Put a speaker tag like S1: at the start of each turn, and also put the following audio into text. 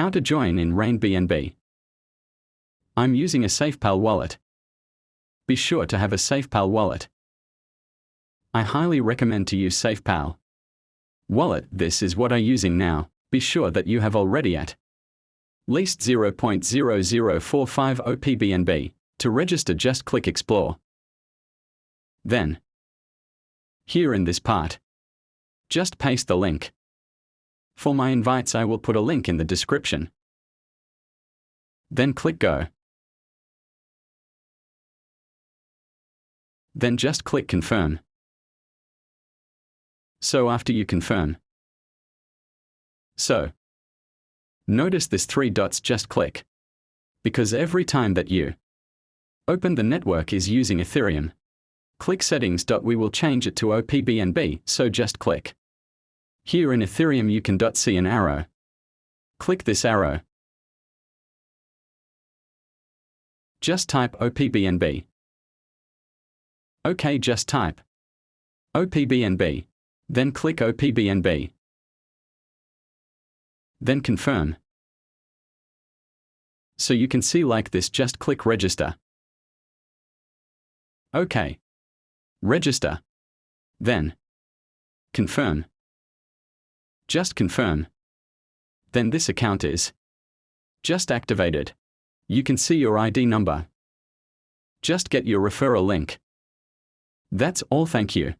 S1: How to join in Rain Bnb. I'm using a SAFEPAL wallet. Be sure to have a SAFEPAL wallet. I highly recommend to use SAFEPAL wallet. This is what I'm using now. Be sure that you have already at least 0.0045 OPBNB. To register, just click Explore. Then, here in this part, just paste the link. For my invites, I will put a link in the description. Then click Go. Then just click Confirm. So after you confirm, notice this 3 dots, just click. Because every time that you open the network is using Ethereum, click Settings. We will change it to OPBNB, so just click. Here in Ethereum you can see an arrow. Click this arrow. Just type OPBNB. OK, just type OPBNB. Then click OPBNB. Then confirm. So you can see like this, just click Register. OK. Register. Then confirm. Just confirm. Then this account is just activated. You can see your ID number. Just get your referral link. That's all. Thank you.